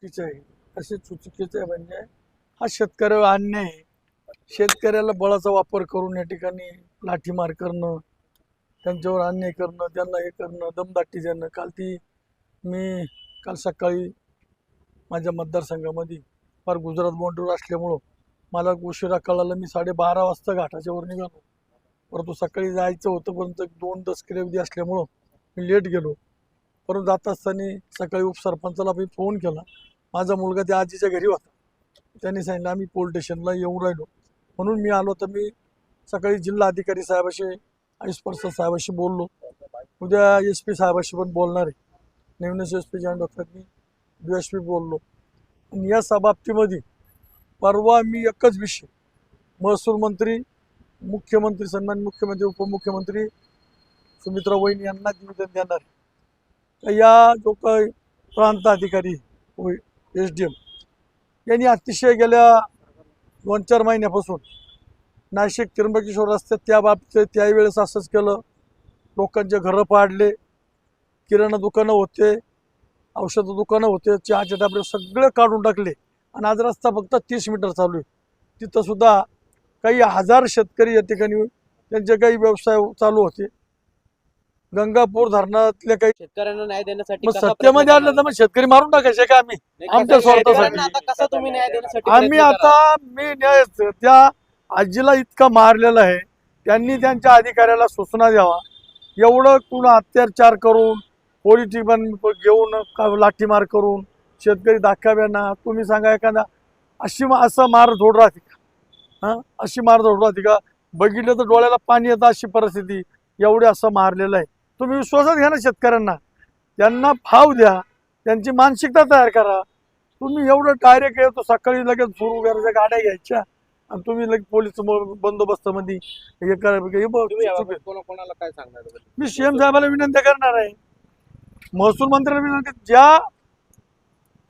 चुकीचं आहे. असे चुकीचं आहे म्हणजे हा शेतकऱ्यावर अन्याय आहे. शेतकऱ्याला बळाचा वापर करून या ठिकाणी लाठीमार करणं, त्यांच्यावर अन्याय करणं, त्यांना हे करणं, दमदाटी देणं. काल सकाळी माझ्या मतदारसंघामध्ये फार गुजरात बॉर्डरवर असल्यामुळं मला उशिरा कळालं. मी 12:30 वाजता घाटाच्या वर निघालो, परंतु सकाळी जायचं होतं, परंतु 2 दसकरेवधी असल्यामुळं मी लेट गेलो. परंतु जात असताना सकाळी उपसरपंचाला मी फोन केला. माझा मुलगा त्या आजीच्या घरी होता. त्यांनी सांगितलं आम्ही पोलीस स्टेशनला येऊन राहिलो. म्हणून मी आलो. तर मी सकाळी जिल्हा अधिकारी साहेबाशी, आयुष प्रसाद साहेबाशी बोललो. उद्या SP साहेबाशी पण बोलणार आहे. नवीन SP जॉईन डॉक्टर मी DSP बोललो. आणि या बाबतीमध्ये परवा मी एकच विषय महसूल मंत्री, मुख्यमंत्री, सन्माननीय मुख्यमंत्री, उपमुख्यमंत्री सुमित्रा वहिनी यांना निवेदन देणार आहे. या जो काही प्रांत अधिकारी SDM यांनी अतिशय गेल्या 2-4 महिन्यापासून नाशिक त्र्यंबकेश्वर रस्त्यात त्या बाबतीत त्यावेळेस असंच केलं. लोकांचे घरं पाडले, किराणा दुकानं होते, औषध दुकानं होते, चहाचे डबे सगळे काढून टाकले. आणि आज रस्ता फक्त 30 मीटर चालू आहे. तिथं सुद्धा काही हजार शेतकरी या ठिकाणी त्यांचे काही व्यवसाय चालू होते. गंगापूर धरणातले काही शेतकऱ्यांना न्याय देण्यासाठी मग कसा सत्तेमध्ये प्रयत्न आणलं तर मग शेतकरी मारून टाकायचे का आम्ही करणार? आमच्या शेतकऱ्यांना स्वार्थासाठी? आता कसा तुम्ही न्याय देण्यासाठी आम्ही प्रयत्न कराल? आता मी न्याय त्या आजीला इतका मारलेला आहे, त्यांनी त्यांच्या अधिकाऱ्याला सूचना द्यावा. एवढं पुन्हा अत्याचार करून पोलीस टिपण घेऊन लाठीमार करून शेतकरी दाखवाव्यांना तुम्ही सांगा एखादा असं मारझोड राहते का? हां, अशी मारझोड राहते का? बघितलं तर डोळ्याला पाणी येतं अशी परिस्थिती. एवढे असं मारलेलं आहे. तुम्ही विश्वासात घ्या ना शेतकऱ्यांना, त्यांना भाव द्या, त्यांची मानसिकता तयार करा. तुम्ही एवढं डायरेक्ट येतो सकाळी लगेच सुरू करायच्या गाड्या घ्यायच्या आणि तुम्ही लगेच पोलीस बंदोबस्तामध्ये हे करा. तुम्ही याबाबत कोणाला काय सांगणार? मी CM साहेबाला विनंती करणार आहे, महसूल मंत्र्याला विनंती, ज्या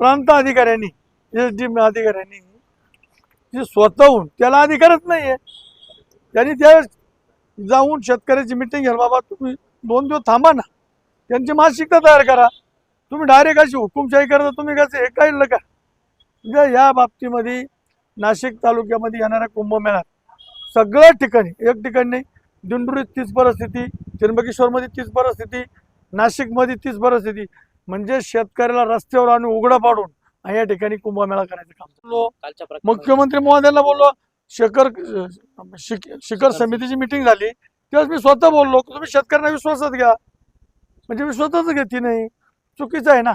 प्रांत अधिकाऱ्यांनी SDM अधिकाऱ्यांनी जे स्वतःहून त्याला अधिकारच नाहीये, त्यांनी त्यावेळेस जाऊन शेतकऱ्याची मिटिंग घ्या. बाबा तुम्ही 2 दिवस थांबा ना, त्यांची मानसिकता तयार करा. तुम्ही डायरेक्ट अशी हुकुमशाही करता, तुम्ही कसं हे काय का? म्हणजे या बाबतीमध्ये नाशिक तालुक्यामध्ये येणाऱ्या कुंभमेळ्यात सगळ्या ठिकाणी, एक ठिकाणी नाही, दिंडोरीत तीच परिस्थिती, त्र्यंबकेश्वरमध्ये तीच परिस्थिती, नाशिकमध्ये तीच परिस्थिती. म्हणजे शेतकऱ्याला रस्त्यावर आणि उघडं पाडून आणि या ठिकाणी कुंभमेळा करायचं काम. मुख्यमंत्री महोदयाला बोललो, शिखर समितीची मिटिंग झाली तेव्हाच मी स्वतः बोललो तुम्ही शेतकऱ्यांना विश्वासात घ्या. म्हणजे विश्वासच घेतली नाही, चुकीचं आहे ना.